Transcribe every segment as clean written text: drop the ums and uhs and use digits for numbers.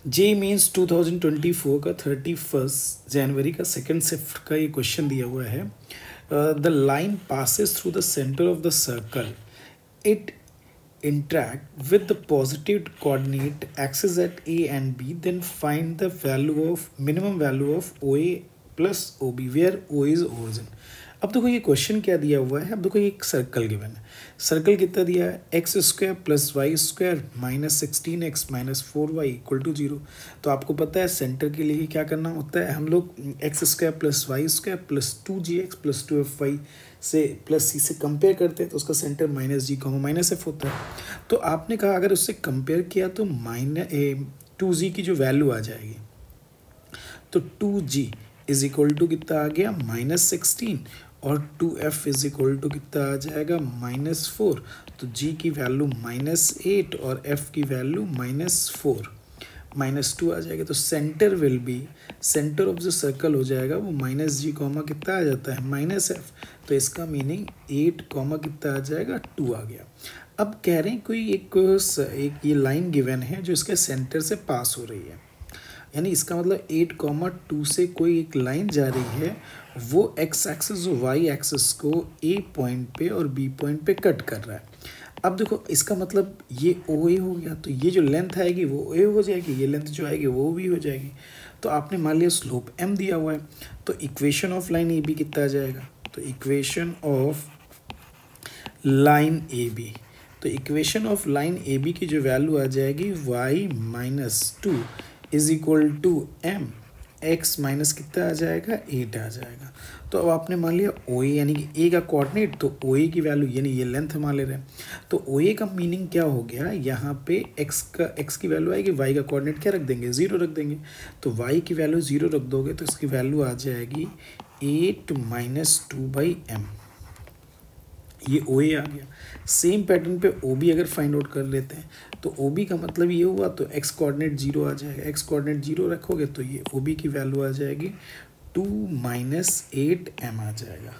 जे means 2024 का 31 जनवरी का second shift का ये क्वेश्चन दिया हुआ है. The line passes through the centre of the circle. It interact with the positive coordinate axis at A and B, then find the minimum value of OA plus OB where O is origin. अब देखो ये question क्या दिया हुआ है. अब देखो ये एक सर्कल गिवन है. सर्कल कितना दिया है, x square plus y square minus 16x minus 4y equal to 0. तो आपको पता है सेंटर के लिए क्या करना होता है, हम लोग x square plus y square plus 2gx plus 2fy से प्लस सी से कंपेयर करते हैं तो उसका सेंटर माइनस जी कॉमा माइनस एफ होता है. तो आपने कहा अगर उससे कंपेयर किया तो टू जी की जो वैल्यू आ जाएगी तो 2g इज इक्वल टू कितना आ गया -16 और 2f इज इक्वल टू कितना आ जाएगा -4. तो g की वैल्यू -8 और f की वैल्यू -4 -2 आ जाएगा. तो centre will be, centre of the circle हो जाएगा वो -g कॉमा कितना आ जाता है -f. तो इसका मीनिंग 8 कॉमा कितना आ जाएगा 2 आ गया. अब कह रहे हैं कोई एक ये लाइन गिवन है जो इसके सेंटर से पास हो रही है, यानी इसका मतलब 8,2 से कोई एक लाइन जा रही है, वो एक्स एक्सिस और वाई एक्सिस को ए पॉइंट पे और बी पॉइंट पे कट कर रहा है. अब देखो इसका मतलब ये ओ ए हो गया, तो ये जो लेंथ आएगी वो ए हो जाएगी, ये लेंथ जो आएगी वो भी हो जाएगी. तो आपने मान लिया स्लोप एम दिया हुआ है, तो equation of line A B कितना आ जाएगा, तो equation of line A B, तो equation of line A B की जो वैल्यू आ जाएगी y-2 is equal to m, x minus कितना आ जाएगा 8 आ जाएगा. तो अब आपने मान लिया ओ ए यानी कि ए का कोऑर्डिनेट, तो ओ ए की वैल्यू यानी ये लेंथ मान ले रहे हैं. तो ओ ए का मीनिंग क्या हो गया, यहाँ पे एक्स की वैल्यू आएगी, वाई का कोऑर्डिनेट क्या रख देंगे 0 रख देंगे. तो वाई की वैल्यू 0 रख दोगे तो इसकी वैल्यू आ जाएगी 8 - 2/m. ये ओ ए आ गया. सेम पैटर्न पे ओ बी अगर फाइंड आउट कर लेते हैं तो ओ बी का मतलब ये हुआ, तो एक्स कोऑर्डिनेट 0 आ जाएगा. एक्स कोऑर्डिनेट 0 रखोगे तो ये ओ बी की वैल्यू आ जाएगी 2 - 8m आ जाएगा.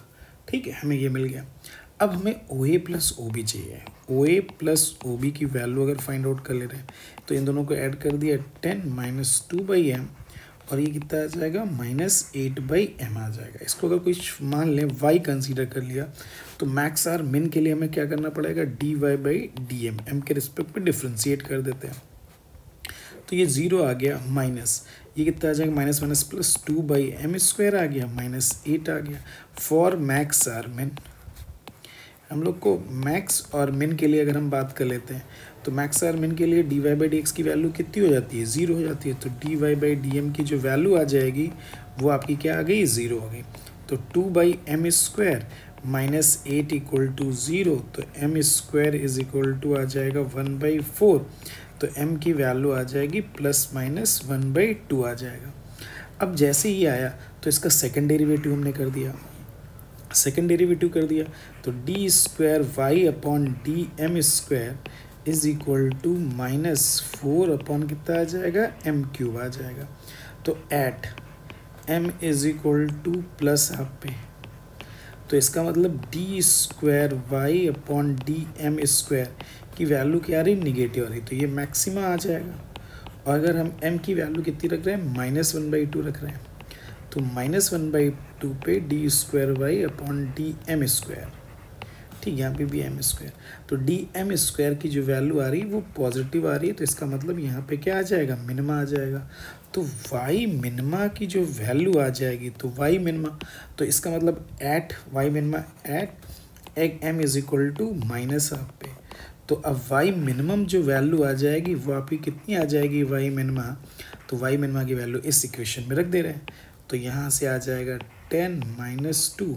ठीक है, हमें ये मिल गया. अब हमें ओ ए प्लस ओ बी चाहिए. ओ ए प्लस ओ बी की वैल्यू अगर फाइंड आउट कर ले रहे हैं तो इन दोनों को ऐड कर दिया 10 - 2/m और ये कितना आ जाएगा -8/m आ जाएगा. इसको अगर कुछ मान लें y कंसीडर कर लिया तो मैक्स आर मिन के लिए हमें क्या करना पड़ेगा, dy/dm m के रिस्पेक्ट पे डिफ्रेंशिएट कर देते हैं. तो ये 0 आ गया माइनस, ये कितना आ जाएगा माइनस माइनस प्लस 2/m² आ गया -8 आ गया. फॉर मैक्स आर मिन, हम लोग को मैक्स और मिन के लिए अगर हम बात कर लेते हैं तो मैक्स आर मिन के लिए dy/dx की वैल्यू कितनी हो जाती है 0 हो जाती है. तो dy/dm की जो वैल्यू आ जाएगी वो आपकी क्या आ गई 0 हो गई. तो 2/m² -8 इक्वल टू 0, तो m² इज इक्वल टू आ जाएगा 1/4. तो m की वैल्यू आ जाएगी ±1/2 आ जाएगा. अब जैसे ही आया तो इसका सेकेंड डेरिवेटिव हमने कर दिया, सेकेंड डेरिवेटिव कर दिया तो d² y/dm² is equal to -4 upon कितना आ जाएगा m³ आ जाएगा. तो at m is equal to plus half पे, तो इसका मतलब d² y/dm² की वैल्यू क्या आ रही, निगेटिव आ रही. तो ये मैक्सिमा आ जाएगा. और अगर हम m की वैल्यू कितनी रख रहे हैं -1/2 रख रहे हैं तो -1/2 पे d² y/dm². ठीक, यहाँ पे भी m². तो dm² की जो वैल्यू आ रही है वो पॉजिटिव आ रही है, तो इसका मतलब यहाँ पे क्या आ जाएगा, मिनिमा आ जाएगा. तो y मिनिमा की जो वैल्यू आ जाएगी तो y मिनिमा, तो इसका मतलब at y minima at m is equal to -half पे. तो अब y मिनिमम जो वैल्यू आ जाएगी वो आपकी कितनी आ जाएगी y मिनिमा, तो y मिनिमा की वैल्यू इस इक्वेशन में रख दे रहे हैं. तो यहाँ से आ जाएगा 10 - 2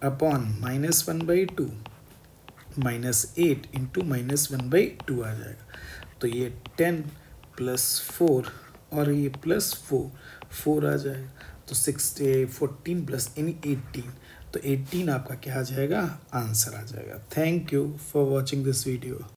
अपॉन -1/2 -8 इंटू -1/2 आ जाएगा. तो ये 10 + 4 और ये +4 आ जाएगा. तो 14 प्लस यानी 18, तो 18 आपका क्या आ जाएगा, आंसर आ जाएगा. Thank you for watching this video.